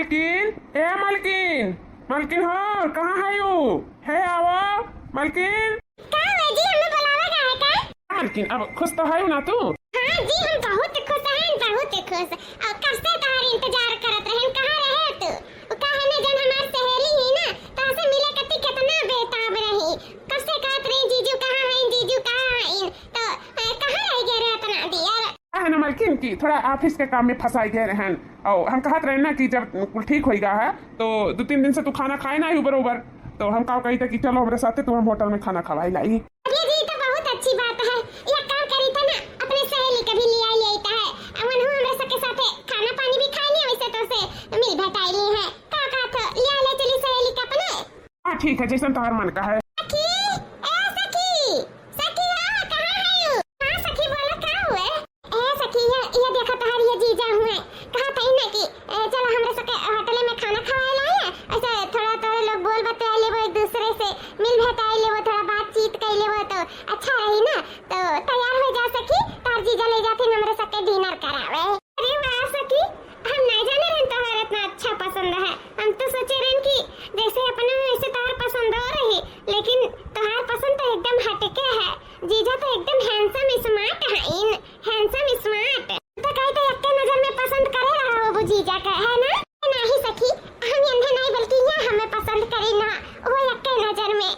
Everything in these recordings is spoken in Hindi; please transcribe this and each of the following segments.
मलकिन, ए मलकिन, मलकिन हो कहाँ है यू? है आवो मलकिन। कहाँ है जी? हमने बुलावा का है का? मलकिन अब खुश तो है ना तू? हाँ जी हम बहुत खुश हैं, बहुत खुश। और कब से तुम्हारा इंतजार करत रहन, कहाँ रहे तू? वो कहा ने जन हमार सहेली ही ना, तासे मिले कति कितना बेताब रही। कब से कहत रही जीजू कहाँ हैं, जीजू कहाँ हैं? तो कहाँ रह गए रे इतना दिया? है ना मलकिन की थोड़ा ऑफिस के काम में फंसाई गए रहन। और हम कहत रहे ना कि जब कुल ठीक हो गया है तो 2-3 दिन से तू खाना खाए ना ही बरोबर, तो हम का कही था कि चलो हमारे साथ तुम होटल में खाना खवाई लाई। अरे जी तो बहुत अच्छी बात है। ये काम करी था ना अपने सहेली कभी ले आई लेता है। अमन हूं हमरे सबके साथ खाना पानी भी खा लिया, वैसे तो से मिल भेटाई ली है। का था ले ले चली सहेली का अपने। हाँ ठीक है जैसा तुम्हारा मन का है। सखी ए सखी, सखी हां कहां है यू? हां सखी बोला का हुए? ए सखी ये देखो तहार ये जीजा हुए। कहा था ना कि चलो हमरे सबके होटल में खाना खवाए लाए। ऐसे थोड़ा थोड़ा लोग बोल बतिया ले, वो एक दूसरे से मिल भेटाई ले, वो थोड़ा बातचीत कर ले, वो तो अच्छा रही ना। तो तैयार हो जा सखी, तार जीजा ले जाते हमरे सबके डिनर करावे। अरे वाह सखी, हम नहीं जाने रहन तोहर इतना अच्छा पसंद है। हम तो सोचे रहन कि जैसे अपना वैसे तोहर पसंद हो रही, लेकिन तोहर पसंद तो एकदम हटके है। जीजा तो एकदम हैंडसम स्मार्ट है, इन हैंडसम स्मार्ट। तो कहीं तो एक नजर में पसंद करे रहा हो वो जीजा का है ना? नहीं सखी, हम अंधे नहीं बल्कि ये हमें पसंद करी ना वो एक नजर में।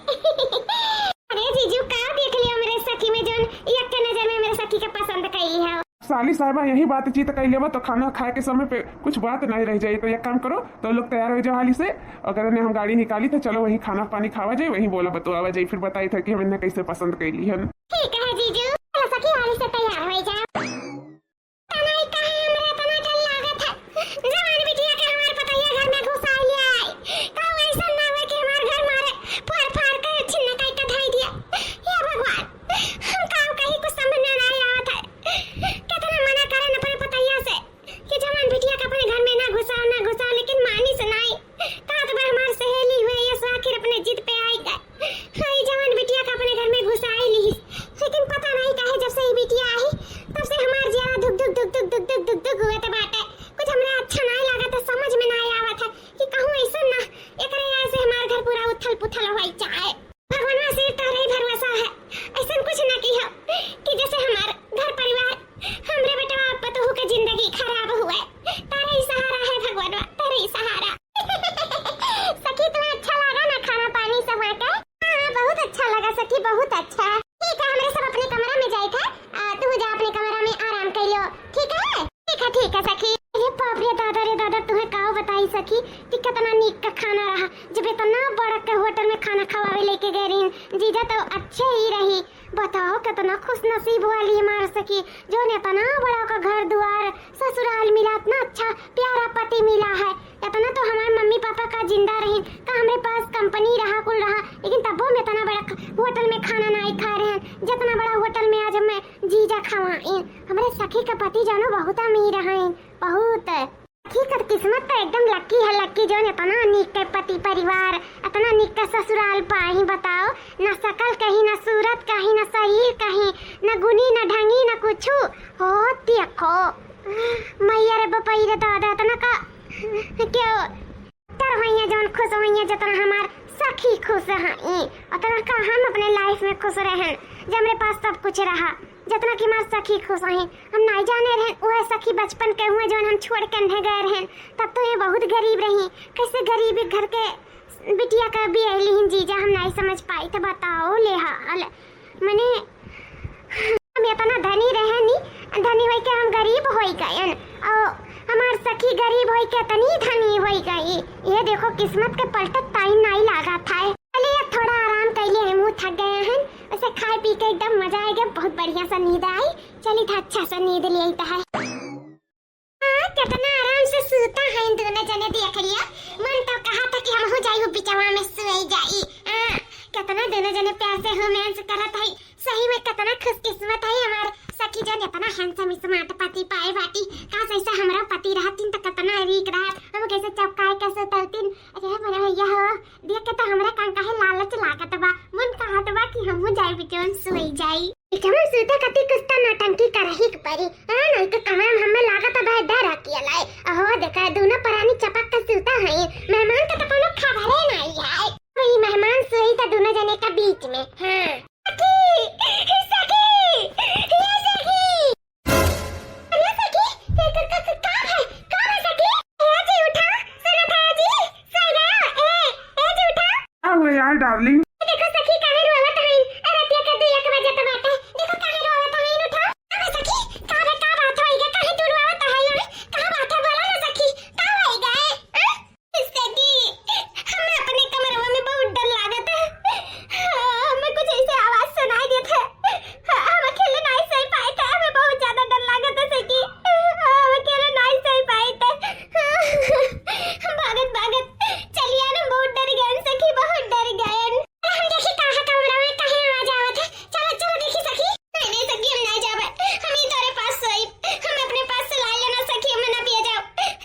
अरे जीजू का देख लियो मेरे सखी में जोन एक नजर में मेरे सखी के पसंद कई है। साली साहबा यही बातचीत कर लेवा तो खाना खाए के समय पे कुछ बात नहीं रह जाए। तो एक काम करो, तो लोग तैयार हो जाओ हाली से। अगर ने हम गाड़ी निकाली तो चलो वहीं खाना पानी खावा जाए, वहीं बोला बतवा जाए, फिर बताई था कि हमने कैसे पसंद कर ली है। ठीक है जीजू, चलो सखी हाली से तैयार हो जाओ। तनाई कहे हमरा तना डर लागत है। जवान बिटिया के हमार पतैया घर में घुसा लिया है। का ऐसा ना हो कि हमार घर मारे फाड़ फाड़ के छिन्न काट के धाई दिया। हे भगवान, हम काम कहीं कुछ समझ में नहीं आवत है। कितना मना करे अपने पतैया से कि जवान बिटिया के अपने घर में ना घुसाओ, लेकिन मानी से नहीं। का तो हमार सहेली हुए ये आखिर अपने जिद पे आई गए। हाय जवान बिटिया के अपने घर में घुसाई ली, लेकिन पता नहीं काहे जब से ये बिटिया आई तब से हमार जिया धुक धुक धुक धुक धुक धुक धुक धुक हुए तो बाटे। कुछ हमरे अच्छा नहीं लगा तो समझ में नहीं आवत है कि कहूं ऐसा ना एकरे ऐसे हमार घर पूरा उथल पुथल होई चाहे। भगवान से तारे भरोसा है, ऐसा कुछ ना की हो कि जैसे हमार घर परिवार हमरे बेटा पतोह के जिंदगी खराब हुए। तारे ही सहारा है भगवान, तारे ही सहारा। सखी तुम्हें अच्छा लगा ना खाना पानी सब बाटे? हां बहुत अच्छा लगा सखी, बहुत अच्छा। ठीक है हमरे सब अपने कमरा में जाए थे, तू जा अपने कमरा में आराम कर लियो। ठीक है ठीक है सखी। ये बाप रे दादा तुम्हें का बताई सखी कि कितना नीक का खाना रहा। जब इतना बड़ा के होटल में खाना खवावे लेके गए रही जीजा तो अच्छे ही रही। बताओ कितना खुश नसीब वाली मार सकी जो ने इतना बड़ा का घर द्वार ससुराल मिला, इतना अच्छा प्यारा पति मिला है। इतना तो हमारे मम्मी पापा का जिंदा रही का हमारे पास कंपनी रहा कुल रहा, लेकिन तब वो इतना बड़ा होटल में खाना नहीं खा रहे हैं जितना बड़ा होटल में आज मैं जीजा खवाई। हमारे सखी का पति जानो बहुत अमीर है, बहुत। सखी का किस्मत तो एकदम लक्की है, लक्की जो इतना नीक के पति परिवार, इतना नीक का ससुराल पाही। बताओ न शकल कहीं, न सूरत कहीं, न शरीर कहीं, न गुनी न ढंगी न कुछू हो। देखो मैया रे बपई रे दादा इतना का क्यों तर होइए जोन खुश होइए जितना हमार सखी खुश है उतना का हम अपने लाइफ में खुश रहन। जब मेरे पास सब कुछ रहा जितना कि हमार सखी खुश है, हम नहीं जाने रहे वह सखी बचपन के हुए जो हम छोड़ के नहीं गए रहे। तब तो ये बहुत गरीब रही, कैसे गरीब घर के बिटिया का भी अली जीजा हम नहीं समझ पाई। तो बताओ ले हाल मैंने हम इतना धनी रहे नहीं, धनी होई के हम गरीब होई गए और हमार सखी गरीब होई के इतनी धनी होई गई। ये देखो किस्मत के पलटत टाइम नहीं लगा था। चलिए थोड़ा आराम कर लिए, हम थक गए हैं। ऐसे खाए पी के एकदम मजा आ गया, बहुत बढ़िया सा नींद आई। चलिए था अच्छा सा नींद लेता है। कितना आराम से सोता है इन दोनों जने देख लिया। मन तो कहा था कि हम हो जाई वो बिचवा में सोई जाई। कितना दोनों जने प्यार से रोमांस करत है। सही में कितना खुशकिस्मत है हमार सखी जन इतना हैंडसम स्मार्ट पति पाए बाटी। काश ऐसा हमारा पति रहतीन तो कितना रीक रहत, हम कैसे चौकाए कैसे तलतीन। अरे मेरा भैया हो देख के तो हमरा कान काहे लालच लागत बा। मन कहत बा कि हमहु जाई बिचवन सोई जाई। बिचवन सोते कति कुछ तो नौटंकी करही के परी। नहीं तो कमरा में हमें लागत बा डर किया लाए। ओहो देखा दोनों परानी चपक के डार्लिंग। देखो सखी काहे रोवत हईन, रातिया के 2 बजे त बाटे। देखो काहे रोवत हईन, उठा। अबे सखी, का बात होई गे, काहे तू रोवत हईन? का बात है, बोला ना सखी, का होई गे? सखी, हमें अपने कमरवा में बहुत डर लागत है। हमें कुछ ऐसे आवाज सुनाई देत है। हम अकेले नहीं सही पाए थे, हमें बहुत ज्यादा डर लागत है सखी। हम अकेले नहीं सही पाए थे। भागत भागत चलिए ना, बहुत डर गए सखी, बहुत डर गए। हम देखी कहां कमरा में कहीं आवाज आवत है। चलो चलो देखी सखी। नहीं सखी, हम नहीं जावे, हम ही तोरे पास सोई। हम अपने पास सुला लेना सखी, हम ना पिए जाओ,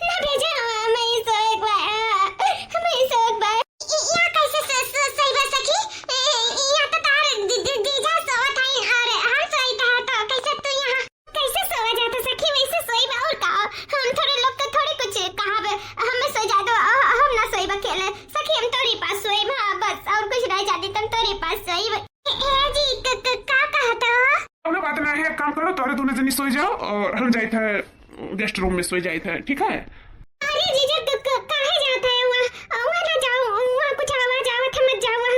ना भेजा। मैं ही सोए एक बार, हम ही सोए एक बार। यहाँ कैसे सोई बा सखी? यहाँ तो तार जीजा सोवत हईन और हम सोई था, तो कैसे तू यहाँ कैसे सोवा जाता सखी? वैसे सोई बा और का? हम थोड़े लोग को थोड़ी कुछ कहावे, हम सो जा दो, हम ना सोई अकेले सखी। हम तोरे पास सोई बा बस, और कुछ नहीं जाती, तुम तोरे पास सोई। ए जी का कहता? कोनो बात ना है, काम करो, तोरे दोनों जनी सोई जाओ और हम जाए थे गेस्ट रूम में सोई जाए थे, ठीक है? अरे जीजा काहे जाता है वहाँ? वहाँ ना जाओ, वहाँ कुछ आवाज आवत है, मत जाओ वहाँ।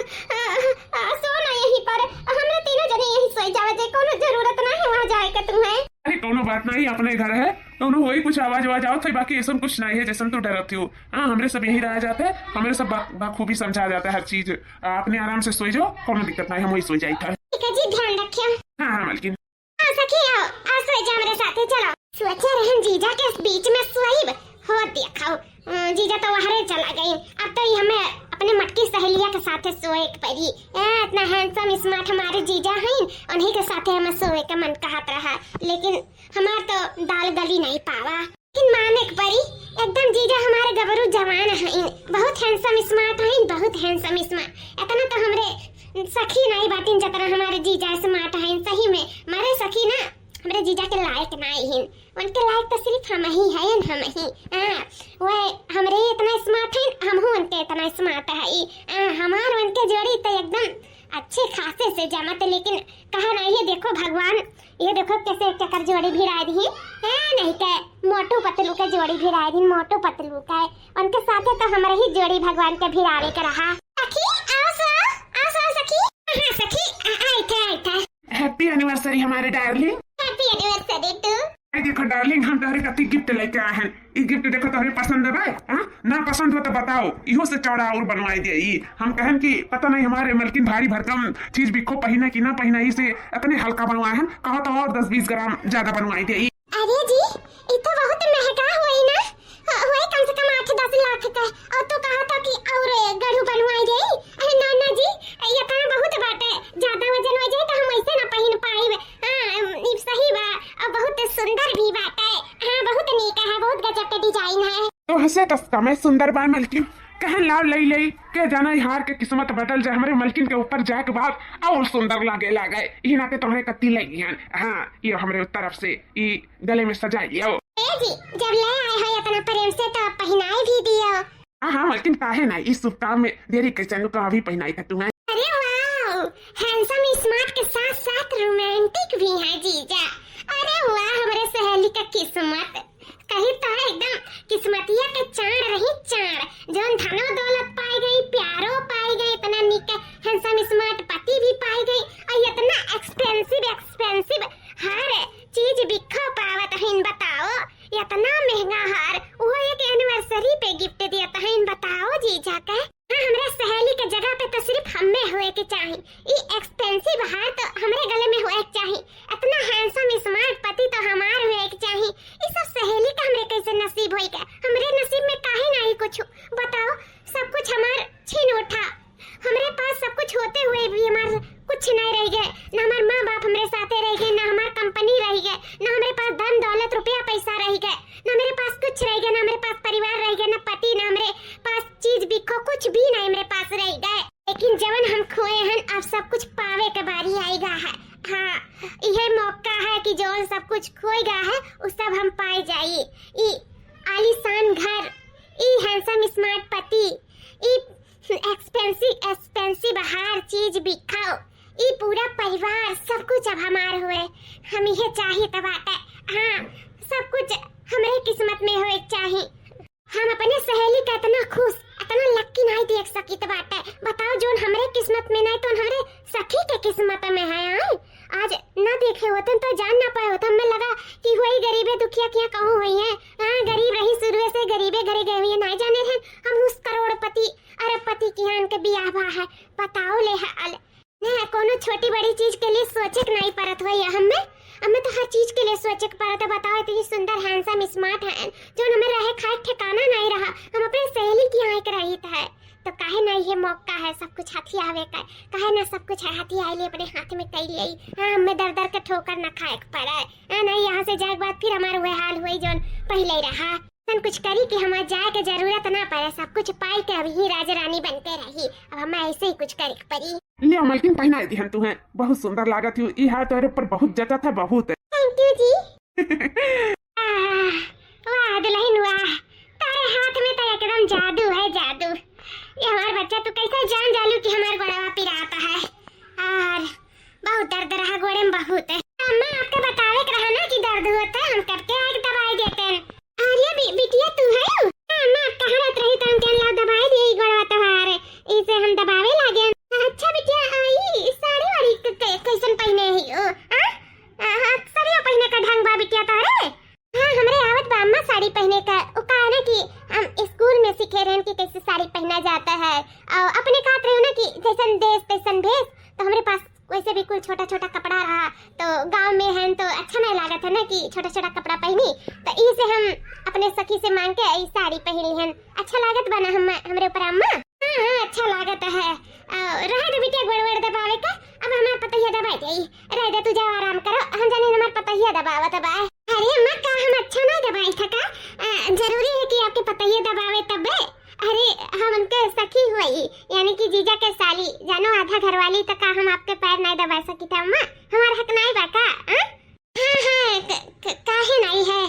सो ना यहीं पर, हमने तीनों जने यहीं सोई जावे थे, कोनो जरूरत ना है वहाँ जाए का तुम्हें। अरे कोनो बात नहीं, अपने घर है, दोनों वही कुछ आवाज आओ थे, बाकी ऐसा कुछ नहीं है जैसे तू डरती हो। हाँ, हमरे सब यही रह जाते हैं, हमरे सब बाखूबी समझा जाता है हर चीज। अपने आराम से सोई जाओ, कोनो दिक्कत नहीं, हम वही सोई जाए था। ठीक है जी, ध्यान रखियो। हाँ हाँ मालकिन। हाँ सखी, आओ सोई जा मेरे साथ, चलो। सोचे रहन जीजा के बीच में सोई हो, देखो जीजा तो वहां चला गई। अब तो हमें अपने मटकी सहेलिया के साथ सोए पड़ी। इतना हैंडसम स्मार्ट हमारे जीजा हैं, उन्हीं के साथ हमें सोए का मन कहत रहा, लेकिन हमार तो दाल गली नहीं पावा। लेकिन माने के परी, एकदम जीजा हमारे गबरू जवान हैं, बहुत हैंडसम स्मार्ट हैं, बहुत हैंडसम स्मार्ट। इतना तो हमरे सखी नहीं बाटिन जितना हमारे जीजा स्मार्ट हैं। सही में मारे सखी ना हमारे जीजा के लायक नहीं हैं, उनके लायक तो सिर्फ हम ही हैं, हम ही। वो हमरे इतना स्मार्ट हैं, हम हो उनके इतना स्मार्ट है। हमार उनके जोड़ी तो एकदम अच्छे खासे से जमत। लेकिन कहा नहीं है, देखो भगवान, ये देखो कैसे चक्कर जोड़ी भी राय दी है, नहीं के मोटू पतलू के जोड़ी भी राय दी, मोटू पतलू का उनके साथे तो हमारे ही जोड़ी भगवान के भी रावे के रहा। सखी आओ सखी। हाँ सखी, आई थे। हैप्पी एनिवर्सरी हमारे डार्लिंग। Happy anniversary too. देखो डार्लिंग, हम तोहरे कति गिफ्ट लेके आए हैं। ई गिफ्ट देखो तोहरे पसंद है भाई? हाँ, ना पसंद हो तो बताओ, इहो से चौड़ा और बनवाई दे। ई हम कहन कि पता नहीं हमारे मलकिन भारी भरकम चीज बिखो पहिना कि ना पहिना, ही से अपने हल्का बनवाए हैं, कहो तो और 10-20 ग्राम ज्यादा बनवाई दे। अरे जी, ये तो बहुत महंगा हुई ना, हुई कम से कम 8-10 लाख का। और तो कहा था कि और गढ़ू बनवाई दे। अरे ना जी, ये तो बहुत बाटे, ज्यादा वजन हो जाए तो हम ऐसे ना पहन पाए। हां सही बा, और बहुत सुंदर भी बाटे। हां, बहुत नीक है, बहुत गजब के डिजाइन है। तो हसे कस्टम है सुंदर बा मलकिन, कहन लाव लई के जाना हार के किस्मत बदल जाए, हमारे मलकिन के ऊपर जाए के बाद और सुंदर लागे ई नाते तुम्हारे कत्ती लगी हैं। हाँ, ये हमारे तरफ से ई गले में सजा लियो। जी, जब ले आए हो इतना प्रेम से तो पहनाई भी दियो। हाँ, मलकिन काहे ना, इस शुभ काम में देरी कैसे तो अभी पहनाई था तुम्हें। अरे वाह, हैंडसम स्मार्ट के साथ साथ रोमांटिक भी है जीजा। अरे वाह, हमारे सहेली का किस्मत कहीं तो एकदम किस्मतिया के चांद रही, चांद जो धनो दौलत पाई गई, प्यारो पाई गई, इतना निक हैंडसम स्मार्ट पति भी पाई गई, और इतना एक्सपेंसिव हर चीज बिखो पावत है। बताओ, इतना महंगा हार वो एक एनिवर्सरी पे गिफ्ट दिया है। बताओ जीजा का। हाँ, हमारे सहेली के जगह पे तो सिर्फ हमें हुए के चाहिए, ये एक्सपेंसिव हार तो हमारे गले में हुए के चाहिए, इतना हैंडसम स्मार्ट पति तो हमारे हुए के चाहिए। ये सब सहेली का हमरे कैसे नसीब होई का? हमरे नसीब में काहे नहीं कुछ? बताओ, सब कुछ हमार छीन उठा, हमारे पास सब कुछ होते हुए भी हमारे कुछ नहीं रह गए। ना हमारे माँ बाप हमरे साथे रह गए, ना हमारी कंपनी रह गए, ना हमारे पास धन दौलत रुपया पैसा रह गए, ना मेरे पास कुछ रह गया, ना मेरे पास परिवार रह गया, ना पति, ना हमारे पास चीज बिखो, कुछ भी नहीं मेरे पास रह गए। लेकिन जवन हम खोए हैं, अब सब कुछ पावे के बारी आएगा है। हाँ, यह मौका है कि जो सब कुछ खोएगा है वो सब हम पाए जाइए। ई आलीशान घर, ई हैंडसम स्मार्ट पति, ई एक्सपेंसिव हर चीज बिखाओ, ई पूरा परिवार, सब कुछ अब हमारे हुए। हम ये चाहिए तब आता। हाँ, सब कुछ हमारे किस्मत में हुए चाहिए। हम अपने सहेली का इतना खुश, इतना लक्की नहीं देख सकी तब आता। बताओ जो हमरे किस्मत में नहीं तो हमरे सखी के किस्मत में है। आई आज ना देखे होते तो जान ना पाए होते। हमें लगा कि वही गरीबे दुखिया क्या कहूँ हुई है। हाँ गरीब रही शुरू से, गरीबे घरे गए हुई है, नहीं जाने हैं हम उस करोड़पति अरबपति की यहाँ के बियाह बा है। बताओ ले हाल नहीं कोनो छोटी बड़ी चीज के लिए सोचे नहीं परत हुई हमें तो हर चीज के लिए सोचे परत है। बताओ इतनी सुंदर हैंडसम स्मार्ट है जो हमें रहे खाए ठिकाना नहीं रहा। हम अपने सहेली की यहाँ एक रही है तो काहे नहीं ये मौका है सब कुछ हाथी आवे का, काहे ना सब कुछ हाथी आए ले अपने हाथ में कई ले। हाँ हमें दर दर के ठोकर न खाए पड़ा है। नहीं यहाँ से जाए बाद फिर हमारे वह हाल हुई जो पहले रहा। कुछ करी कि हमारे जाए के जरूरत ना पड़े, सब कुछ पाई के अभी ही राजा रानी बनते रही। अब हमें ऐसे ही कुछ करे पड़ी। ले मलकिन पहना दी तू है, बहुत सुंदर लागत थी। ई हाथ तोरे पर बहुत जचा था, बहुत। थैंक यू जी। वाह दुल्हन वाह, तारे हाथ में तो एकदम जादू है जादू। ये हमारा बच्चा तो कैसे जान जालू कि हमारा गोड़वा पिराता है और बहुत दर्द रहा गोड़े में बहुत है। मैं आपको बतावे के रहा ना कि दर्द होता है, हम करके एक दवाई देते हैं। अरे बिटिया तू है? हां मैं कहां रहत रही तो हम क्या ला दवाई दी गोड़वा तो हारे इसे हम दबावे लागे। अच्छा बिटिया आई साड़ी वाड़ी कैसन पहने है ओ? हां साड़ी पहने का ढंग बा बिटिया तारे। हां हमरे आवत बा अम्मा साड़ी पहने का। ओ का ना कि हम स्कूल में सीखे रहन कि कैसे साड़ी पहना जाता है और अपने कहत रहे ना कि जैसन देश तैसन भेष। तो हमारे पास वैसे भी कोई छोटा छोटा कपड़ा रहा तो गांव में है तो अच्छा नहीं लागत है ना कि छोटा छोटा कपड़ा पहनी। तो इसे हम अपने सखी से मांग के ई साड़ी पहनी है। अच्छा लागत बना हमरे ऊपर अम्मा? हां अच्छा लागत है। रहे तो बेटा गोड़ दबावे का अब हमार पतैया दबाई दे। रह दे तू जा आराम करो, हम जाने हमार पतैया दबावत बा। अरे अम्मा का हम अच्छा नहीं दबाई था का? जरूरी है कि आपके पतैया दबावे तबे। अरे हम उनके सखी हुई यानी कि जीजा के साली जानो आधा घरवाली तक हम आपके पैर नहीं दबा सकी था अम्मा। हमारा हक नहीं बा का? हाँ काहे नहीं है।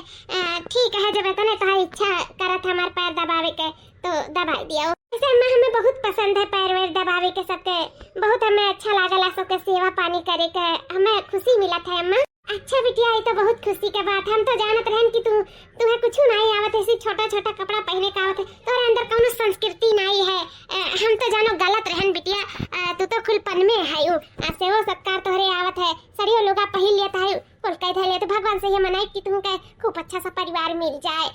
ठीक है जब इतने तुम्हारी इच्छा करत हमारे पैर दबावे के तो दबाई दिया। वैसे अम्मा हमें बहुत पसंद है पैर वैर दबावे के सबके, बहुत हमें अच्छा लागला सबके सेवा पानी करे के हमें खुशी मिला था अम्मा। अच्छा बिटिया ये तो बहुत खुशी के बात है। हम तो जानत रहन कि तुम्हें कुछ नहीं आवत ऐसी छोटा छोटा कपड़ा पहने का आवत है, तोरे अंदर कोनो संस्कृति नहीं है। हम तो जानो गलत रहन बिटिया, तू तो खुलपन में है यू सेवा सत्कार तोरे आवत है। सरियो लोगा पहन लेता है कुल कह धले तो भगवान से ये मनाई कि तुमके खूब अच्छा सा परिवार मिल जाए।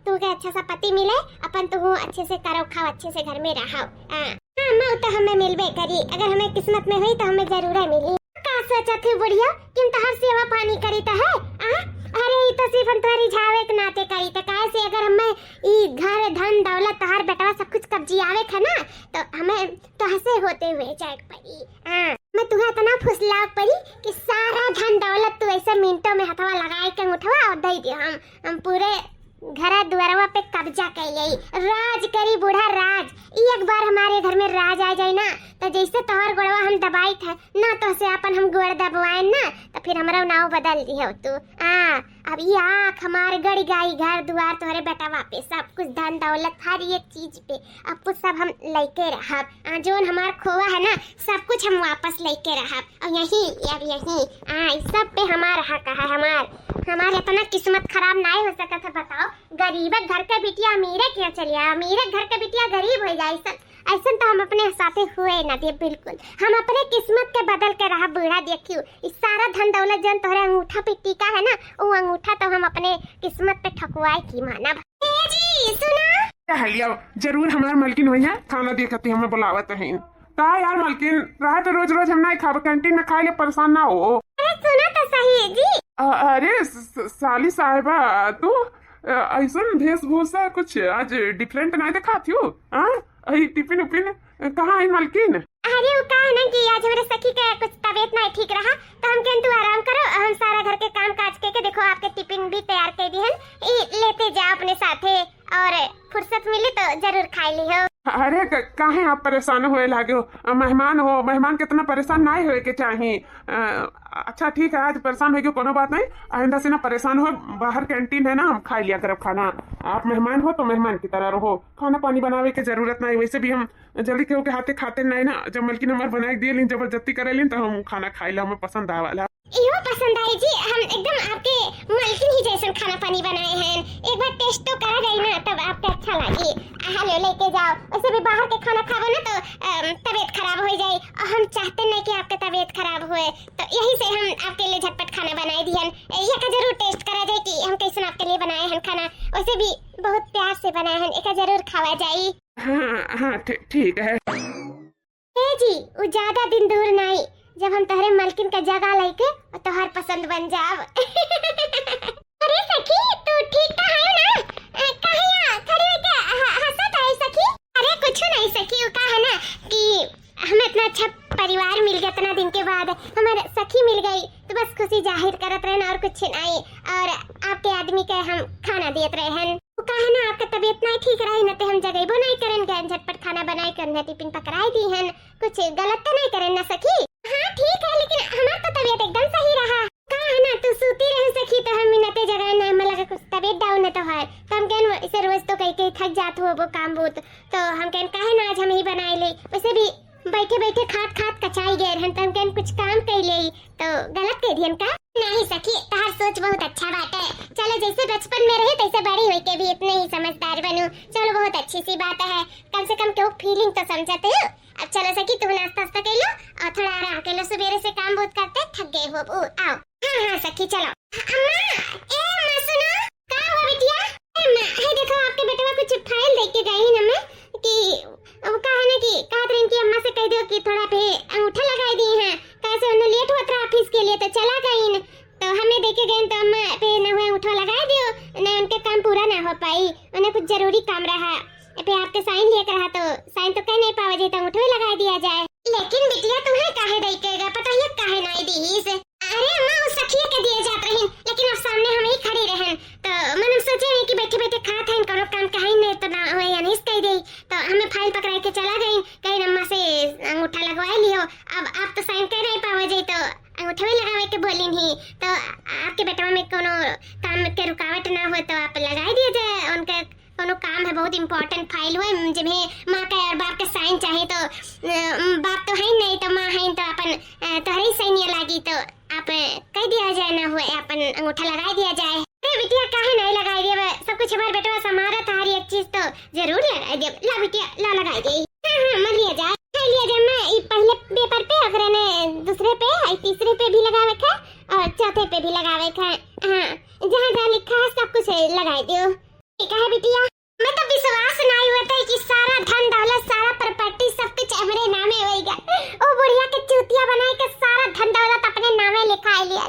तुमके अच्छा सा पति मिले, अपन तू अच्छे से करो खाओ अच्छे से घर में रहो। हां मैं तो हमें मिलबे करी, अगर हमें किस्मत में हुई तो हमें जरूर मिली। का सोचा थी बुढ़िया कि तो हर सेवा पानी करी तो है। अरे ये तो सिर्फ तुम्हारी झावे के नाते करी तो काहे से अगर हमें ई घर धन दौलत तहार बेटवा सब कुछ कब्जियावे था ना तो हमें तो हंसे होते हुए जाए पड़ी। मैं तुम्हें इतना फुसला पड़ी कि सारा धन दौलत तू ऐसे मिनटों में हथवा लगाए के उठवा और दे दे। हम पूरे घर द्वारवा पे कब्जा कर ले, राज करी बूढ़ा राज। एक बार हमारे घर में राज आ जाए ना तो जैसे तोहर गोड़वा हम दबाई था ना तो से अपन हम गोड़ दबवाए ना तो फिर हमारा नाव बदल दी हो तू। अब ये आँख हमारे गड़ी गाई घर द्वार तोहरे बेटवा पे सब कुछ धन दौलत हर एक चीज पे अब कुछ सब हम लेके रहब। जोन हमार खोवा है ना सब कुछ हम वापस लेके रहब और यही अब यही सब पे हमारा हक है। हमारे इतना किस्मत खराब नहीं हो सका था। बताओ गरीब घर के बिटिया अमीरे क्यों चलिए, अमीरे घर के बिटिया गरीब हो जाए ऐसा तो हम अपने साथे हुए ना दे। बिल्कुल हम अपने किस्मत के बदल के रहा बूढ़ा देखियो इस सारा धन दौलत जन तोहरे अंगूठा पे टीका है ना वो अंगूठा तो हम अपने किस्मत पे ठकुआए की माना। जी सुना क्या लिया जरूर हमार मलकिन हुई है खाना देखते हमें बुलावत है का यार मलकिन रहा तो रोज रोज हम नहीं खाब कैंटीन में खाए ले परेशान ना हो। अरे सुना तो सही है जी। अरे साली साहिबा तू ऐसा वेशभूषा कुछ आज डिफरेंट नहीं दिखा थी। टिफिन उपिन कहाँ है मलकिन? अरे वो कहा ना कि आज हमारे सखी का कुछ तबीयत नहीं ठीक रहा तो हम कहते तू आराम करो, हम सारा घर के काम काज के देखो आपके टिफिन भी तैयार कर दी है, लेते जाओ अपने साथे और फुर्सत मिली तो जरूर खाई ली हो। अरे काहे आप परेशान होए लागे हो, मेहमान हो, मेहमान कितना परेशान नहीं होए के चाहिए। अच्छा ठीक है आज परेशान होगी कोनो बात नहीं, आइंदा से ना परेशान हो, बाहर कैंटीन है ना हम खा लिया करब खाना। आप मेहमान हो तो मेहमान की तरह रहो, खाना पानी बनावे की जरूरत नहीं। वैसे भी हम जल्दी के हाथे खाते नहीं ना, जब मलकिन हमारे बनाए दिए लेकिन जबरदस्ती करे लें तो हम खाना खाई ला, हमें पसंद आवाला। इहो पसंद आई जी, हम एकदम आपके मलकिन ही जैसा खाना पानी बनाए हैं। एक बार टेस्ट तो करा जाए ना तब आपको अच्छा लगे। नहा लो, लेके जाओ। वैसे भी बाहर के खाना खाओ ना तो तबीयत खराब हो जाए, और हम चाहते नहीं कि आपका तबीयत खराब होए, तो यही से हम आपके लिए झटपट खाना बनाए दिहन। ये का जरूर टेस्ट करा जाए कि हम कैसे आपके लिए बनाए हैं खाना। वैसे भी बहुत प्यार से बनाए हैं, एका जरूर खावा जाए। हाँ हाँ ठीक है। ए जी, वो ज्यादा दिन दूर नहीं, जब हम तहरे मलकिन का जगह लेके और तोहर पसंद बन जाब। अरे सखी, तू ठीक तो है ना? कहिया खड़ी होके हंसत है सखी? अरे कुछ नहीं सखी, वो का है ना कि हमें इतना अच्छा परिवार मिल गया, इतना दिन के बाद हमारे सखी मिल गई, तो बस खुशी जाहिर करत रहे और कुछ नहीं। और आपके आदमी के हम खाना देत रहे हैं। वो का है ना, आपका तबीयत नहीं ठीक रही ना, तो हम जगेबो नहीं करें गए, झटपट खाना बनाए करने टिफिन पकड़ाई दी हैं। कुछ गलत तो नहीं करें ना सखी? हाँ ठीक है, लेकिन हमारा तो तबीयत एकदम सही रहा। का है ना, तू सूती रहे सखी, तो हम मिनटे जगह ना हमें लगा कुछ तबीयत डाउन है तो है, तो हम कहन इसे रोज तो कहीं थक जात हो वो काम बहुत, तो हम कहन का है ना आज हम ही बनाए ले। वैसे भी बैठे बैठे खात खात कचाई गए रहन, तो हम कहन कुछ काम कर ले, तो गलत कह दियन का? नहीं सखी, तार सोच बहुत अच्छा बात है। चलो जैसे बचपन में रहे तैसे बड़ी हुई के भी इतने ही समझदार बनूं, चलो बहुत अच्छी सी बात है। कम से कम क्यों फीलिंग तो समझते हो। अब चलो सखी, तू नाश्ता कर लो और थोड़ा आराम कर लो, सवेरे से काम बहुत करते थक गए हो। आओ। हाँ हाँ सखी चलो। अम्मा सुनो, का हुआ बिटिया? हे देखो, आपके बेटवा कुछ फाइल देख के गई ना मैं कि वो का है ना कि कातरीन की अम्मा से कह दो कि थोड़ा पे अंगूठा लगाई दी है, कैसे उन्हें लेट हुआ था ऑफिस के लिए, तो चला गई। तो हमें देखे गए तो अम्मा पे न हुआ अंगूठा लगा दियो, न उनके काम पूरा ना हो पाई, उन्हें कुछ जरूरी काम रहा पे आपके साइन लेकर रहा, तो साइन तो कह नहीं पावा जे, तो अंगूठा लगा दिया जाए। लेकिन बिटिया तुम्हें काहे देखेगा, पता है काहे नहीं दी से? अरे अम्मा उस सखिया के दिए जात रही, लेकिन अब सामने हम ही खड़ी रहन, तो मन सोचे नहीं कि बैठे बैठे खात हैं, करो काम कहीं नहीं तो ना होए, यानी कह दे, तो हमें फाइल पकड़ा के चला गई, कहीं अम्मा से अंगूठा लगवा लियो। अब आप तो साइन कर नहीं पावा जे, तो अंगूठा भी लगावे के बोली नहीं, तो आपके बेटवा में कोनो काम के रुकावट ना हो तो आप लगा दिया जाए। उनका कोनो काम है, बहुत इंपॉर्टेंट फाइल हुए, जिन्हें माँ का और बाप का साइन चाहिए, तो बाप तो है नहीं तो माँ है, तो अपन तोहरे ही साइन लागी, तो आप कह दिया जाए ना हुए, अपन अंगूठा लगा दिया जाए। अरे बिटिया काहे नहीं लगाई दिया, सब कुछ हमारे बेटवा समारा तारी एक चीज तो जरूर लगाई दिया। ला बिटिया ला लगाई दी। हाँ हाँ मन लिया जाए, लिया जाए। मैं पहले पेपर पे, अगर ने दूसरे पे, तीसरे पे भी लगावे था और चौथे पे भी लगावे था। हाँ जहाँ जहाँ लिखा है सब कुछ लगाई दियो। ठीक है बिटिया, मैं तो विश्वास नहीं हुआ था कि सारा धन दौलत, सारा प्रॉपर्टी सब कुछ हमारे नामे होएगा। ओ बुढ़िया के चूतिया बनाए के सारा धन दौलत अपने नामे लिखा लिया।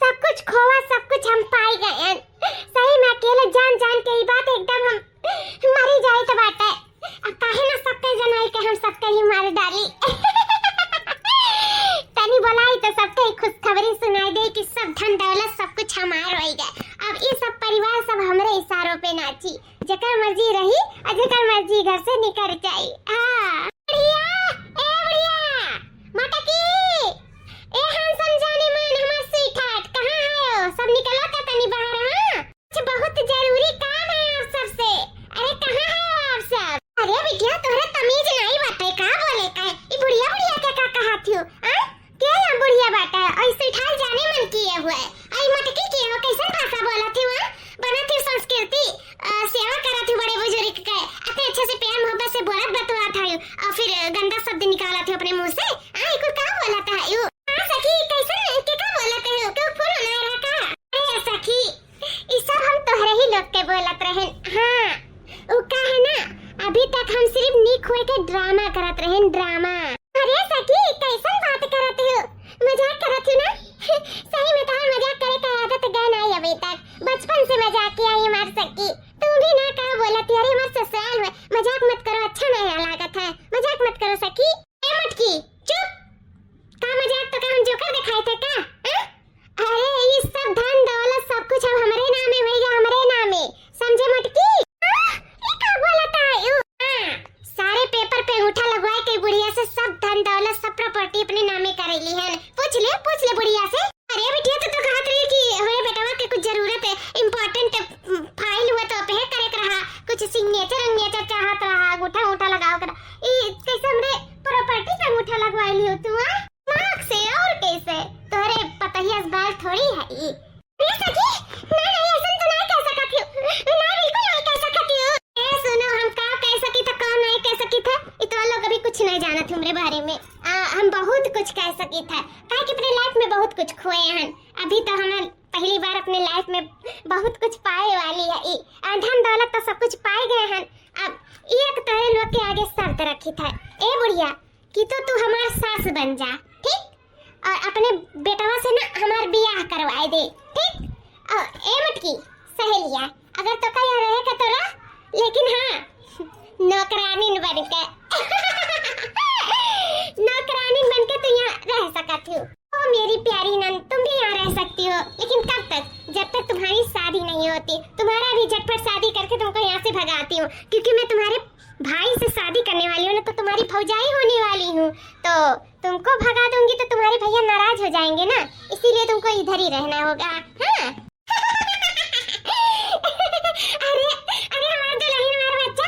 सब कुछ खोवा, सब कुछ हम पाई गए। सही में अकेले जान जान के ये बात एकदम हम मरी जाए तो बात है। अब काहे ना सबके जनाई के हम सबके ही मार डाली। तनी बोलाई तो सबके खुशखबरी सुनाई दे कि सब धन दौलत सब कुछ हमार होएगा। अब ये सब परिवार सब हमरे इशारों पे नाची, जकर मर्जी रही और जकर मर्जी घर से निकल जाई। हाँ बढ़िया, ए बढ़िया मटकी, ए हंसन जाने मन हमार स्वीटहार्ट, कहाँ है हो? सब निकलो का तनी बाहर। हाँ कुछ बहुत जरूरी काम है आप सबसे। अरे कहाँ है हो आप सब? अरे बिटिया तोहरा तमीज नहीं बाटे, का बोले का ये बुढ़िया बुढ़िया के का कहा थियो? क्या यहाँ बुढ़िया बाटा और स्वीटहार्ट जाने मन किए हुए आई मटकी की हो, कैसन भाषा बोला थी? वहाँ बना थी संस्कृति, सेवा करा थी बड़े बुजुर्ग के, इतने अच्छे से प्यार मोहब्बत से बोलत बतवा था और फिर गंदा शब्द निकाला था अपने मुंह से। को का बोला था यू? हां सखी कैसन के का बोला था यू? क्यों फोन ना रहा का? अरे सखी ई सब हम तोहरे ही लोग के बोलत रहे। हां उ का है ना, अभी तक हम सिर्फ नीक होए के ड्रामा करत रहे, ड्रामा। अरे सखी कैसन बात करत हो? मजाक करत हो ना? सही में तो मजाक करे का आदत गए नहीं अभी तक, बचपन से मजाक किया ये मार सकी। तुम भी ना का बोला थी? अरे मत ससुराल में मजाक मत करो, अच्छा नहीं लागत है, मजाक मत करो सखी। ए मटकी चुप, का मजाक तो का हम जोकर दिखाए थे का? अरे ये सब धन दौलत सब कुछ अब हमारे नामे होएगा, हमारे नामे, समझे मटकी? ये का बोला था यू? सारे पेपर पे अंगूठा लगवाए के बुढ़िया से सब धन दौलत सब प्रॉपर्टी अपने नामे कर ली है। पूछ ले बुढ़िया से। अरे बिटिया तो कहत रही कि हमारे बेटवा के कुछ जरूरत है, इंपॉर्टेंट फाइल हुआ तो पे करे रहा, कुछ सिग्नेचर चाहत रहा, अंगूठा लगाओ कर। ई कैसे हमरे प्रॉपर्टी का अंगूठा लगवाई लियो तू? मार्क से और कैसे? तोरे पता ही असबाल थोड़ी है ई। अरे सखी नहीं ऐसा तो नहीं कह सकती हूं, ना बिल्कुल नहीं कह सकती हूं। ए सुनो जानत हमरे बारे में। हम बहुत कुछ कह सकी था, काहे कि अपने लाइफ में बहुत कुछ खोए हैं। अभी तो हम पहली बार अपने लाइफ में बहुत कुछ पाए वाली है। धन दौलत तो सब कुछ पाए गए हैं। अब एक तोरे लोग के आगे शर्त रखी था, ए बुढ़िया कि तो तू हमार सास बन जा, ठीक? और अपने बेटवा से ना हमार बियाह करवाए दे, ठीक? और ए मटकी सहेलिया, अगर तो कहीं रहेगा तो रह, लेकिन हाँ नौकरानी बन के नौकरानी बन के तू यहाँ रह सकती हो। ओ मेरी प्यारी नंद, तुम भी यहाँ रह सकती हो, लेकिन कब तक? जब तक तुम्हारी शादी नहीं होती। तुम्हारा भी झटपट शादी करके तुमको यहाँ से भगाती हूँ, क्योंकि मैं तुम्हारे भाई से शादी करने वाली हूँ ना, तो तुम्हारी भौजाई होने वाली हूँ। तो तुमको भगा दूंगी तो तुम्हारे भैया नाराज हो जाएंगे ना, इसीलिए तुमको इधर ही रहना होगा। हाँ अरे अरे हमारा दुल्हन हमारा बच्चा,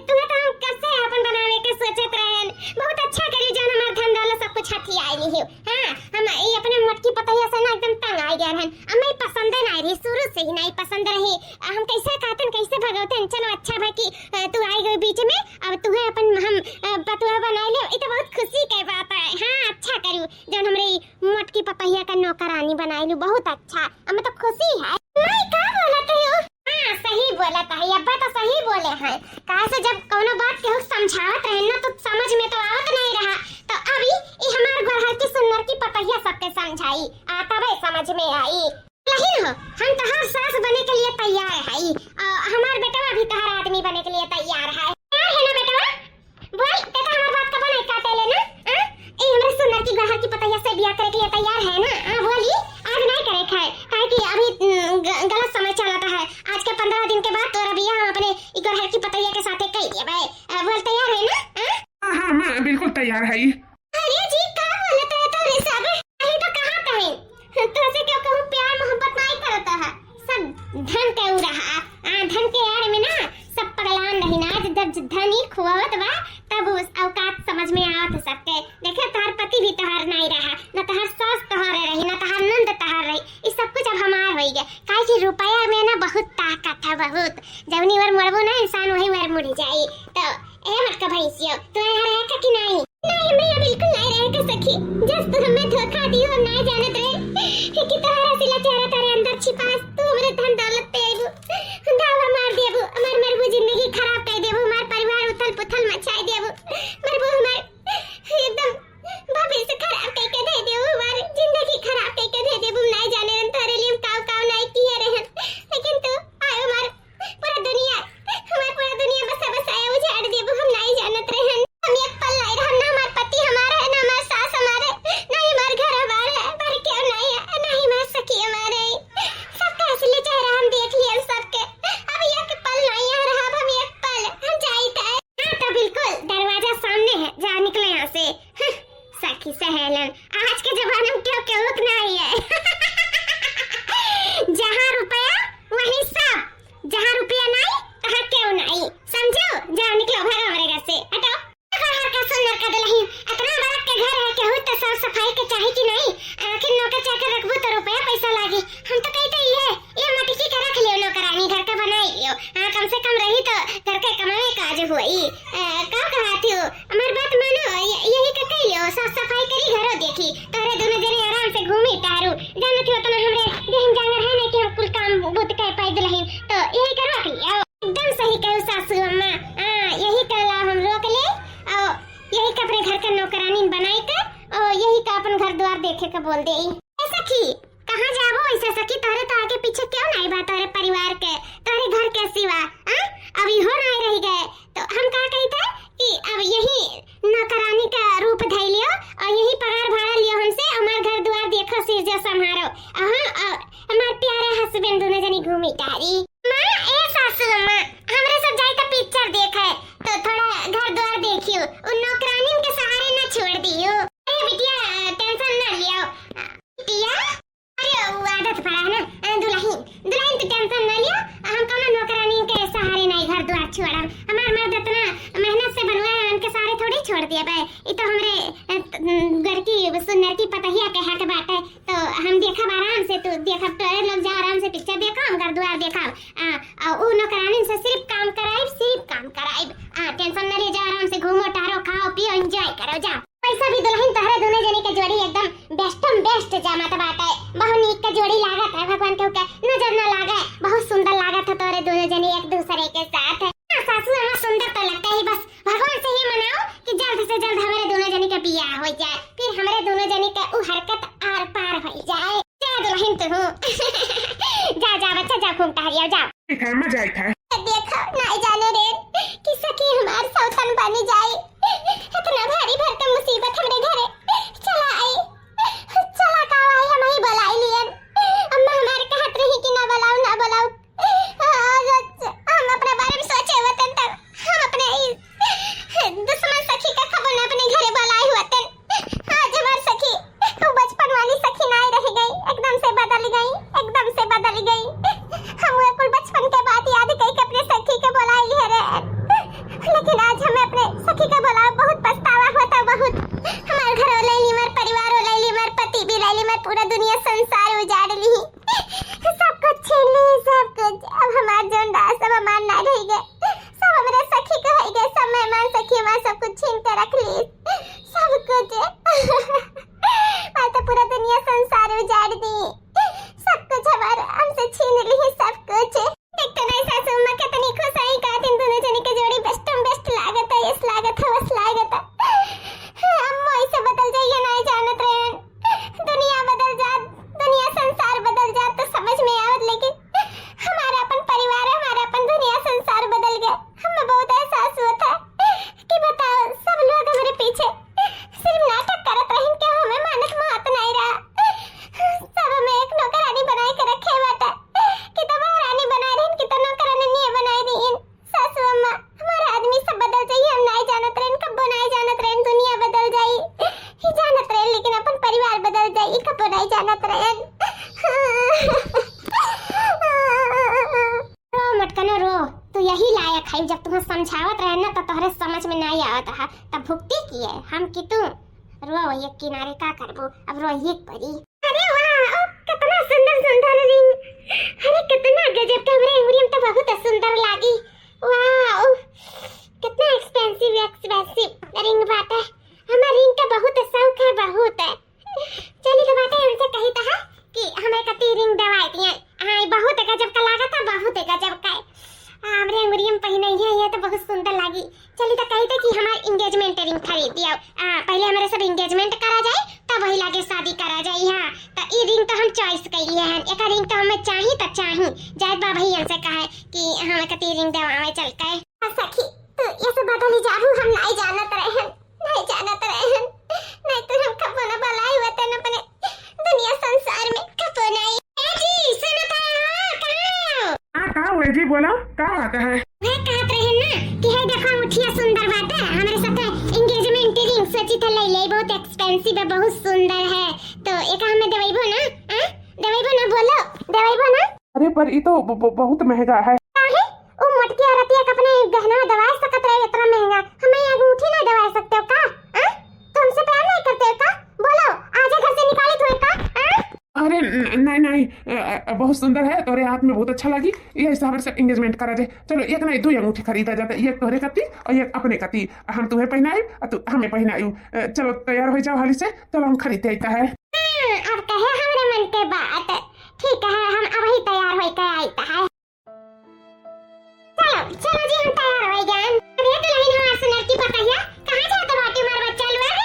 तुम्हें तो हम कब से अपन बनावे के सोचत रहन। बहुत अच्छा करी जो हमार धन दौलत सब कुछ हथी आइली हो। हां हम ये अपने मटकी पतैया से ना एकदम तंग आ गया रहन। हमें पसंद नहीं रही, शुरू से ही नहीं पसंद रही। हम कैसे कहतन कैसे भगवतन, चलो अच्छा भाई कि तू आई गई बीच में, अब तुम्हें अपन हम पतुआ बना ले, ये तो बहुत खुशी के बात है। हां अच्छा करू जो हमरे मटकी पतैया का नौकरानी बनाइलू, बहुत अच्छा, हमें तो खुशी है। नहीं का बोलत हो? हाँ सही बोला है, अब्बा तो सही बोले हैं। कहा से जब कोनो बात के समझावत रहे ना तो समझ में तो आवत नहीं रहा, तो अभी ये हमार घर की सुंदर की पतैया सबके समझाई, आता भाई समझ में आई। यही हो, हम तहार सास बने के लिए तैयार है, हमार बेटा भी तहार आदमी बने के लिए तैयार है। तैयार है ना बेटा? बोल बेटा, हमार बात कब नहीं काटे लेना? ए हमरे सुंदर की घर की पतैया से बियाह करे के लिए तैयार है ना? बोली आज नहीं करे खाए, काहे कि अभी गलत समय चलता है। आज के 15 दिन के बाद तोरा बियाह अपने घर की पतैया के साथे कई दिए भाई। बोल तैयार है ना? हाँ हाँ मैं बिल्कुल तैयार है। अरे जी का बोलत है तो रे सब? अभी तो कहां कहीं तो से क्यों कहूं, प्यार मोहब्बत नहीं करता है, सब धन के उ रहा। धन के यार में ना सब पगलान रही ना, जब धन ही खुआवत बा तब उस औकात समझ में आवत सबके। देखे तोहर पति भी तोहर नहीं रहा, न तोहर सास तोहर रही, न तोहर नंद तोहर रही, ये सब कुछ अब हमार हो गया। काहे कि रुपया में ना बहुत ताकत है, बहुत जवनी वर मरबो ना इंसान वही वर मुड़ जाई। तो ए मत का भैंसियो, तू यहाँ रहेगा कि नहीं? नहीं मैं बिल्कुल नहीं रहेगा सखी, जब तू हमें धोखा दियो नहीं जानत रहे कि तोहरा सिला चेहरा तारे अंदर छिपा, तू हमरे धन दौलत पे आइबू, दावा मार देबू, हमार मरबू जिंदगी खराब कर देबू, हमार परिवार उथल पुथल मचाई देबू, मरबू हमार एकदम भविष्य खराब करके दे देबू, हमार जिंदगी खराब करके दे देबू। नहीं जाने रन तोरे लिए काव काव नहीं किए रहन, लेकिन तू आयो हमार पूरा दुनिया बसा बसाया उजाड़ देबू, हम नहीं जानत रहन। हम एक पल नहीं रहन, ना हमार पति हमारा है, ना हमार सास हमारे, नहीं हमार घर हमारा है, पर क्यों नहीं है, नहीं हमार सखी हमारे। सबका असली चेहरा हम देख लिए सबके, अब एक पल नहीं आ रहा, अब हम एक पल हम जाइत है। हाँ तो बिल्कुल दरवाजा सामने है, जा निकले यहाँ से। सखी सहेलन, आज के जमाने में क्यों क्यों नहीं है जहाँ रुपया वहीं सब, जहाँ रुपया नहीं तहाँ क्यों नहीं, समझो? जाओ निकलो, भागो हमारे घर से, हटो। घर का सुंदर का दुल्हन, इतना बड़ा के घर है, केहू तो साफ सफाई के चाहे कि नहीं? आखिर नौकर चाकर रखबो तो रुपया पैसा लागी। हम तो कहते ही है ये मटकी के रख लियो नौकरानी, घर का बनाई लियो। कम से कम रही तो घर के कमाने काज हुई। का कहती हो, हमारी बात मानो, यही का कह लियो, साफ सफाई करी, घरों देखी, तोरे दोनों जने आराम से घूमी टारू, जानत हो तना हमरे देहन जांगर है नहीं कि हम कुल काम बुत कर पाई दुल्हन, तो यही का रख लियो। एकदम सही कहू सासू अम्मा, यही कहला हम रोक ले, और यही का अपने घर का नौकरानी बनाई के, और यही का अपन घर द्वार देखे का बोल दे। सखी कहाँ जाबो ऐसा सखी, तोरे तो आगे पीछे क्यों नहीं बा, तोरे परिवार के तोरे घर के सिवा अभी हो नहीं रह गए, तो हम का कहते कि अब यही नौकरानी का रूप धइ लियो, और यही पगार भाड़ा लियो हमसे, हमार घर द्वार देखो, सिर जो संभारो, और हमार प्यारे हस्बैंड दोनों जनी घूमी टारी। मां ए सासू अम्मा, हमरे सब जाई त पिक्चर देखे, तो थोड़ा घर द्वार देखियो, उन नौकरानी के सहारे ना छोड़ दियो। अरे बिटिया टेंशन ना लियो बिटिया, अरे वो आदत पड़ा है ना दुल्हन तो टेंशन ना लियो, हम कोनो नौकरानी के सहारे नहीं घर द्वार छोड़म, हमार मर्द इतना मेहनत से बनवाए, उनके सहारे थोड़ी छोड़ दिया बे। ये तो हमरे घर की सुंदर की पतहिया के हक बाटे, तो हम देखब आराम से, तू देखब, तो लोग जा आराम से पिक्चर देखो, हम घर द्वार देखब, और उ नौकरानी से सिर्फ काम कराइब, टेंशन ना ले, जा आराम से घूमो टहरो खाओ पियो एंजॉय कर। रहो जाओ। पैसा भी दुल्हन तोहरे दोनों जने के जोड़ी एकदम बेस्ट जमात बात है। बहुत नीक का जोड़ी लागत है, भगवान के ऊपर नजर न लागे, बहुत सुंदर लागत है तोरे दोनों जने एक दूसरे के साथ। सासू अम्मा सुंदर तो लगता ही, बस भगवान से ही मनाओ कि जल्द से जल्द हमारे दोनों जने का बियाह हो जाए, फिर हमारे दोनों जने का उ हरकत आर पार हो जाए। जा दुल्हन तू जा जा बच्चा जा घूम टहलिया जा। ठीक है मजा आई था। देखो नहीं जाने रे कि सखी हमार सौतन बनी जाए, इतना भारी भरकम मुसीबत हमरे घरे चला आई, चला का आई हम ही बुलाई लियन। अम्मा हमार कहत रही कि ना बुलाओ और हम अपने बारे में सोचे वतन तक हम अपने दुश्मन सखी का खबर न अपने घरे बुलाई वतन। आज हमार सखी वो बचपन वाली सखी नहीं रह गई, एकदम से बदल गई। हम वो कुल बचपन के बात याद कई के अपने सखी के बुलाई है रे, लेकिन आज हमें अपने सखी का बुलाओ बहुत पछतावा होता। बहुत हमारे घर ओलैली, हमारे परिवार ओलैली, हमारे पति भी लैली, हमारे पूरा दुनिया संसार उजाड़ ली, सब कुछ छीन ली, सब कुछ। अब हमार जोन रहा सब हमार ना रह गए, सब हमारे सखी का है गए, सब मेहमान सखी हमार सब कुछ छीन के रख ली, सब कुछ। मैं तो पूरा दुनिया संसार उजाड़ दी, सब कुछ हमारे हमसे छीन ली, सब कुछ। देखते नहीं सासू मां कितनी खुश आई का दिन दोनों जने के जोड़ी बेस्ट लागत है, इस लागत है बस लागत है। अम्मा ऐसे बदल जाइए नहीं जानत रहे, दुनिया बदल जात, दुनिया संसार बदल जात तो समझ में आवत, लेकिन हमारा अपन परिवार है, हमारा अपन दुनिया संसार बदल गया। हमें बहुत एहसास हुआ था कि बताओ सब लोग हमारे पीछे सिर्फ नाटक करत रहे कि हमें मानत महत नहीं रहा, सब हमें एक नौकरानी बनाए के रखे बाटा कि तो महारानी बना रही कि तो नौकरानी नहीं बनाई दी। सासू अम्मा हमारा आदमी सब बदल जाइए, हम नहीं जानत रहे कब नहीं जानत रहे, दुनिया बदल जाई ही जानत रहे, लेकिन अपन परिवार बदल जाई कब नहीं जानत रहे। रो मत कनो रो, तू यही लायक है, जब तुम्हें समझावत रहे ना तो तोहरे समझ में नहीं आवत है, तब भुगती की है हम कि तू रो एक किनारे का करबो, अब रो एक परी। अरे वाह कितना सुंदर रिंग, अरे कितना गजब का, हमरे अंगुरियम तो बहुत सुंदर लागी। वाह कितना एक्सपेंसिव रिंग बात है, हमारे रिंग का बहुत शौक है, बहुत है। चली तो बात है उनसे कही था कि हमें कती रिंग दवाई दिए, हां बहुत गजब का लागा था, बहुत गजब का हमरे अंगुरियम पहने है, ये तो बहुत सुंदर लागी। चली तो कही थे कि हमार एंगेजमेंट रिंग खरीद दियो, पहले हमारे सब एंगेजमेंट करा जाए तब वही लागे शादी करा जाए। हां तो ई रिंग तो हम चॉइस कइली है, एक रिंग तो हमें चाहिए तो चाहिए, जायद बा भैया से कहे कि हमें कती रिंग देवावे चल के। सखी तू ये सब बदल जाबू, हम नहीं जानत रहे, नहीं तो हम कबो ना बलाई होते न अपने दुनिया संसार में कबो नहीं। जी सुनता है का हुए जी, बोला का बात है? मैं कहत रहे ना कि है देखो मुठिया सुंदर बात है, हमारे साथ एंगेजमेंट रिंग सोची तो ले ले, बहुत एक्सपेंसिव है, बहुत सुंदर है, तो एक हमें देवैबो ना, देवैबो ना, बोलो देवैबो ना। अरे पर ये तो बहुत महंगा है। काहे ओ मटकी रतिया का अपने गहना दवा सकत रहे, इतना महंगा हमें अंगूठी ना दवा सकते हो का? तुमसे प्यार नहीं करते हो का? बोलो आज घर से निकाले तो का? अरे नहीं बहुत सुंदर है, तोरे हाथ में बहुत अच्छा लगी, ये हिसाब से एंगेजमेंट करा जाए। चलो एक नहीं 2 अंगूठी खरीदा जाता, एक तोरे कती और एक अपने कती, हम तुम्हें पहनाई और तू हमें पहनाई। चलो तैयार हो जाओ हाली से, चलो हम खरीद देता है। अब कहे हमरे मन के बात, ठीक है हम अब ही तैयार हो के आईता है। चलो जी हम तैयार हो गए। अरे दुल्हन हमार सुनर की पतैया कहां जात बाटी मार बच्चा लोग?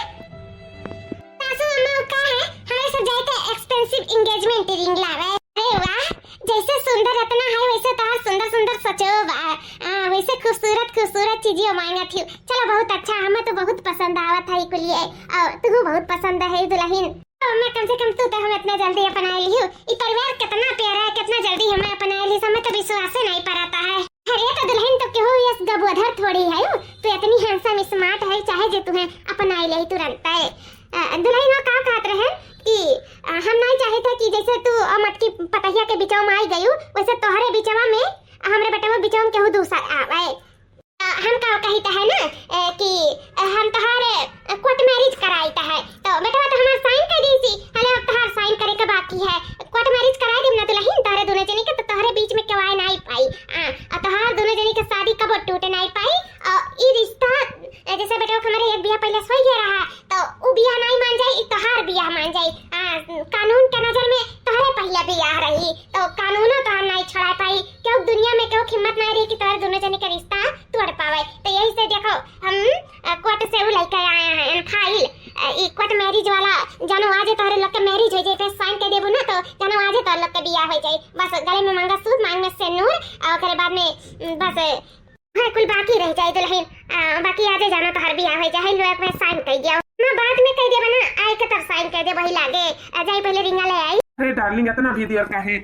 सासू अम्मा का है हमें सब जाते एक्सपेंसिव एंगेजमेंट रिंग लावे। अरे वाह जैसे सुंदर रत्ना है वैसे तो सुंदर सचो वैसे खूबसूरत चीजें मांगा थी। चलो बहुत अच्छा, हमें तो बहुत पसंद आवत है कुल ये, और तुमको बहुत पसंद है दुल्हन। मैं कम से कम तू तो हम इतना जल्दी अपना ली हूं, ई परिवार कितना प्यारा है, कितना जल्दी हमें अपना ली, हमें तो विश्वास नहीं पड़ता है। अरे तो दुल्हन तो क्यों यस गबोधर थोड़ी है, तू इतनी हैंडसम स्मार्ट है, चाहे जे तुम्हें अपना ले तुरंत है। दुल्हन वो का कहत रहे कि हम नहीं चाहते कि जैसे तू मटकी पतैया के बिचवा में आई गई वैसे तोहरे बिचवा में हमरे बेटवा बिचवा में केहू दूसर आवे। हम का कहता है ना कि हम तोहारे कोर्ट मैरिज कराईता है, तो बेटवा तो हमार साइन कर दी थी, हले अब तोहार साइन करे के बाकी है। कोर्ट मैरिज करा देम ना दुल्हन तोहरे दोनों जने के, तो तोहरे बीच में केवाय नहीं पाई, और तोहार दोनों जने के शादी कब टूट नहीं पाई। और ई रिश्ता जैसे पूरे बेटो हमारे एक बिया पहले सोई रहा तो उ बिया नहीं मान जाई तोहार बिया मान जाई। कानून के नजर में तोहरे पहले बिया रही तो कानूनो तोहार नहीं छोड़ा पाई क्यों दुनिया में क्यों हिम्मत नहीं रही कि तोहरे दोनों जने का रिश्ता तोड़ पावे। तो यही से देखो हम कोर्ट से उ लेकर आए हैं फाइल ई कोर्ट मैरिज वाला जानो आज तोहरे लोग के मैरिज हो जाए पे साइन कर देबो ना तो जानो आज तोहरे लोग के बिया हो जाए। बस गले में मंगलसूत्र मांग में सिंदूर और ओकरे बाद में बस हाँ कुल बाकी रह जाए दुल्हन बाकी आजे जाना तो हर बिया हो जाए लोग में साइन कर दिया ना बाद में कह देबा ना आए के तब साइन कर दे वही लागे जाई पहले रिंगा ले आई। अरे डार्लिंग इतना भी देर का है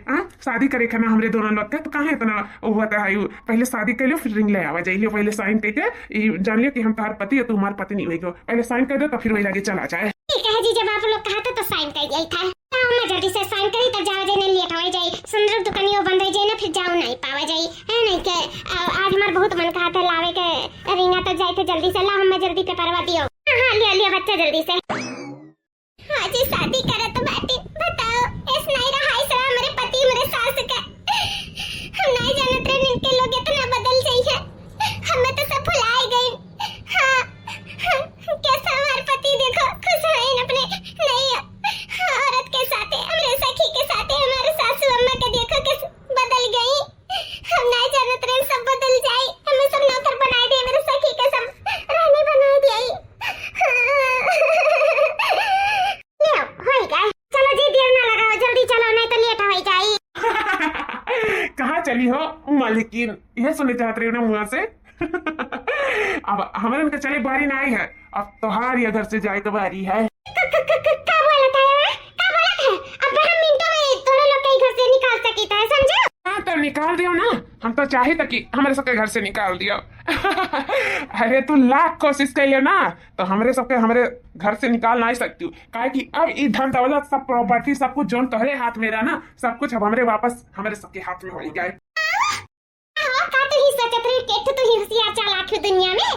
शादी करे खाना हमरे दोनों लोग का तो कहाँ इतना होता है पहले शादी कर लियो फिर रिंग ले आवा जाइए पहले साइन करके जान लियो कि हम तुम्हार पति है तुम्हार पति नहीं होगी पहले साइन कर दो तो फिर वही लगे चला जाए। ठीक है जी जब आप लोग कहा तो साइन कर दिया था मैं जल्दी से साइन करी तब जाओ जाने लेट हो जाए सुंदर दुकानियों बंद हो जाए ना फिर जाओ नहीं पावा जाए है नहीं के आज हमार बहुत मन कहा था लावे के रिंगा तो जाए थे जल्दी से ला हम जल्दी पे करवा दियो। हाँ लिया बच्चा जल्दी से। हाँ जी शादी करा तो बाटी बताओ इस नहीं रहा इस मेरे पति मेरे सास का हम नहीं जानते इनके लोग इतना बदल गई है हमें तो सब भुलाए गए। हाँ कैसा हमारे पति देखो खुश हैं अपने नहीं औरत के साथ हमारे सखी के साथ हमारे सासू अम्मा के देखो कैसे बदल गई हम नहीं जानते सब बदल जाए हमें सब नौकर बना दिए मेरे सखी के सब रानी बना दिए। चलो जी देर ना लगाओ जल्दी चलो नहीं तो लेट हो जाए। कहाँ चली हो मालिकिन यह सुनने चाहते रही हो ना मुँह से अब हमारे उनका चले बारी ना आई है अब तोहार ये घर से जाए तो बारी है। तो निकाल दियो ना हम तो चाहे था कि हमारे सबके घर से निकाल दियो अरे तू लाख कोशिश कर लियो ना तो हमारे सबके हमारे घर से निकाल नहीं सकती काहे कि अब ये धन दौलत सब प्रॉपर्टी सब कुछ जोन तोहरे हाथ में रहा ना सब कुछ अब हमारे वापस हमारे सबके हाथ में हो गए। दुनिया में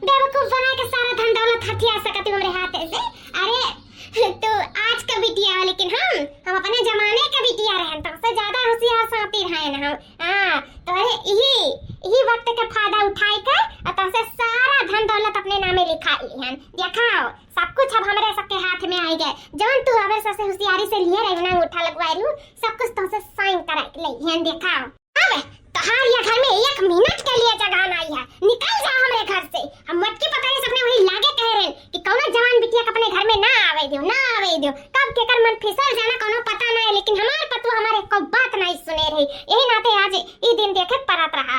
बेवकूफ बना के सारा धन दौलत हथिया सकती हमारे हाथ से। अरे तो आज का बिटिया लेकिन हम अपने जमाने का बिटिया रहे तो उससे ज्यादा होशियार साथी रहे ना हम तो यही वक्त का फायदा उठाई कर तो से सारा धन दौलत अपने नामे लिखा लिहन दिखाओ सब कुछ अब हमारे सबके हाथ में आई गए जौन तू हमारे सबसे होशियारी से लिए रहे ना उठा लगवाई लू सब कुछ तो से साइन करा लिहन दिखाओ। अब तोहार ये घर में एक मिनट के लिए जगह नहीं है निकल जा हमारे घर से हम मटकी पकाए सबने वही लागे कह रहे कि कौनो जवान बिटिया अपने घर में ना आवे दियो कब केकर मन फिसल जाना कोनो पता नहीं लेकिन हमारे पतु हमारे को बात नहीं सुने रही यही नाते आज ये दिन देखे परत रहा।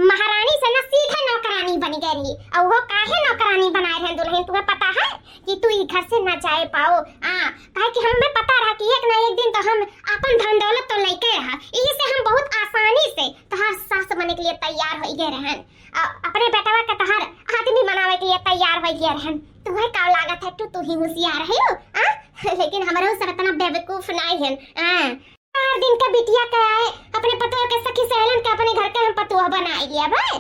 महारानी से ना सीधे नौकरानी बन गई और वो काहे नौकरानी बनाए रहे दुल्हन तुम्हें पता है कि तू घर से ना जाए पाओ काहे कि हमें पता रहा कि एक ना एक दिन तो हम अपन धन दौलत तो लेके रहा यही से हम बहुत आसानी से तोहार सास बने के लिए तैयार हो गए रहन अपने बेटवा के तोहार आदमी बनावे के लिए तैयार हो गए रहन तुम्हें का लागत है तू ही होशियार है लेकिन हमारे सब इतना बेवकूफ नहीं है। 4 दिन का बिटिया के आए अपने पतुआ के सखी सहेलन के अपने घर के हम पतुआ बना लिया भाई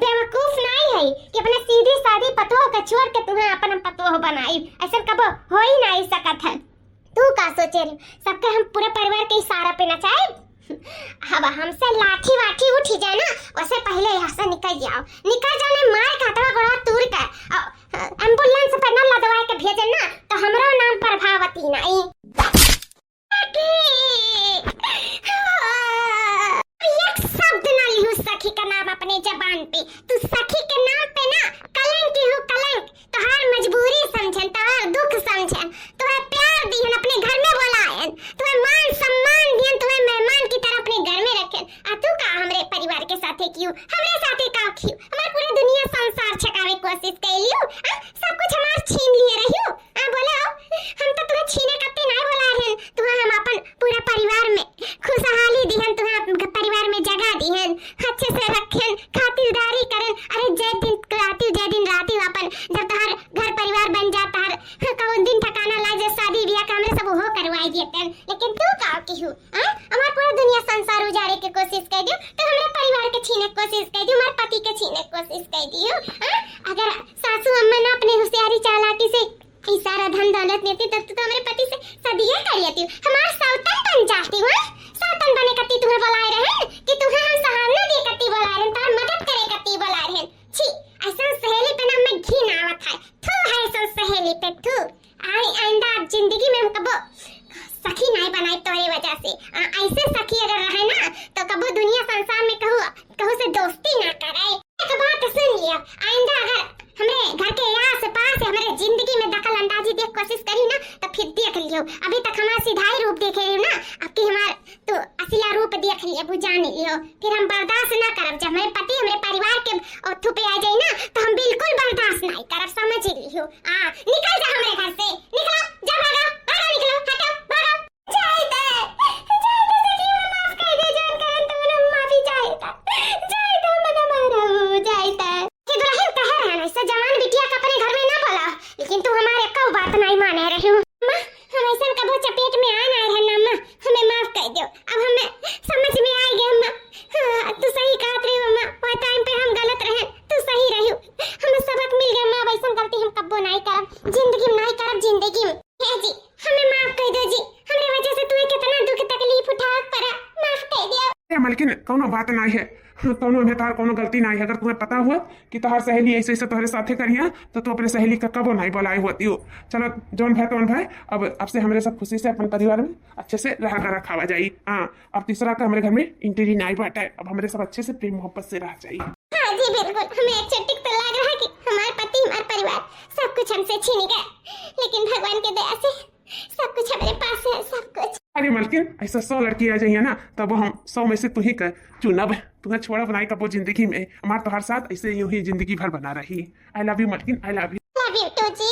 बेवकूफ नहीं है कि अपने सीधी सादी पतुआ के छोड़ के तुम्हें अपन पतुआ बनाई ऐसा कब हो ही नहीं सकत है। तू का सोचे सबके हम पूरे परिवार के इशारा पे नचाए अब हमसे लाठी वाठी उठी जाए ना वैसे पहले यहाँ से निकल जाओ ने मार काटवा गोड़ा तूर का एम्बुलेंस पे न लदवा के भेजे ना तो हमरो नाम प्रभावती नहीं। एक शब्द ना लियो सखी का नाम अपने जबान पे तू सखी के नाम पे ना कलंक हो कलंक तोहार मजबूरी समझन तोहार दुख समझन तुम्हें प्यार दिहन अपने घर में बुलायन तुम्हें मान सम्मान दिहन तुम्हें मेहमान की तरह अपने घर में रखन तू का हमरे परिवार के साथे क्यों हमरे साथे का क्यों हमार पूरी दुनिया संसार छकावे कोशिश कैलियो सब कुछ हमार छीन लिए रहियो बोलो हम तो तुम्हें छीने कते नहीं बोला रहन तुम्हें हम अपन पूरा परिवार में खुशहाली दिहन तुम्हें परिवार में जगह दिहन अच्छे से रखन खातिरदारी करन अरे जय दिन राती अपन जब तोहार घर परिवार बन जाता है कौन दिन ठिकाना ला जे शादी ब्याह का हमरे सब हो करवाई देतन लेकिन तू का की हूं हमार पूरा दुनिया संसार उजाड़े के कोशिश कर दियो तो हमरे परिवार के छीने की कोशिश कर दियो हमारे पति के छीने की कोशिश कर दियो अगर सासू अम्मा ना अपने होशियारी चालाकी से सारा धन दौलत लेती तब तो हमारे पति से शादी कर लेती हमार सौतन बन जाती हूं सौतन बने कती तुम्हें बुलाए रहे कि तुम्हें हम सहारा दे कती बुलाए रहे तार मदद करे कती बुलाए रहे छी ऐसा सहेली पे ना मैं घी लियो। आइंदा अगर हमरे घर के आस पास हमारे जिंदगी में दखल अंदाजी देख कोशिश करी ना तो फिर देख लियो। अभी तक हमारा सीधाई रूप देखे लियो ना, अब की हमार तो असली रूप देख लियो, बुझा नहीं लियो। फिर हम बर्दाश्त ना करब। जब हमारे पति हमारे परिवार के औथु पे आ जाए ना तो हम बिल्कुल बर्दाश्त नहीं करब, समझ लियो। निकल जा हमरे घर से, निकलो, जा भागो, भागो, निकलो, हटो, भागो। जाए दे सखी, माफ कर दे, जान करन तो ना माफी चाहता। जाए दे मना मारो, जाए दे कि दुल्हन कह रहा है ऐसा जवान बिटिया का अपने घर में ना बोला, लेकिन तू हमारे कौ बात नहीं माने रही हो। मां हम ऐसा कबो चपेट में आ ना रहना, मां हमें माफ कर दो। अब हमें समझ में आ गया मां। हां तू सही कहत रही हो मां, वो टाइम पे हम गलत रहे, तू सही रही। हमें सबक मिल गया मां, वैसा गलती हम कबो नहीं करब, जिंदगी में नहीं करब, जिंदगी में। हे जी हमें माफ कर दो जी, हमरे वजह से तू कितना दुख तकलीफ उठावत पड़ा, माफ कर दियो। मलकिन कोनो बात नहीं है, कोनो में तार कोनो गलती नहीं है। अगर तुम्हें पता हुआ कि तोहर सहेली ऐसे ऐसे तुम्हारे साथे करिया तो तू अपने सहेली का कबो नहीं बुलाई होती हो। चलो जौन भाई तौन भाई, अब से हमारे सब खुशी से अपन परिवार में अच्छे से रहा करा खावा जाई। अब तीसरा का हमारे घर में इंटरी नहीं बांटा है, अब हमारे सब अच्छे से प्रेम मोहब्बत से रह जाइए। हाँ जी बिल्कुल, हमें एक चटिक तो लग रहा है कि हमारे पति हमारे परिवार सब कुछ हमसे छीन गए, लेकिन भगवान की दया से सब कुछ हमारे पास है, सब कुछ। अरे मलकिन ऐसा 100 लड़की आ जाइए ना तब हम 100 में से तू ही कर चुनब, तुम्हें छोड़ा बनाई कबो जिंदगी में। हमारे तो हर साथ ऐसे यूं ही जिंदगी भर बना रही। आई लव यू मलकिन, I love you. Love you too ji.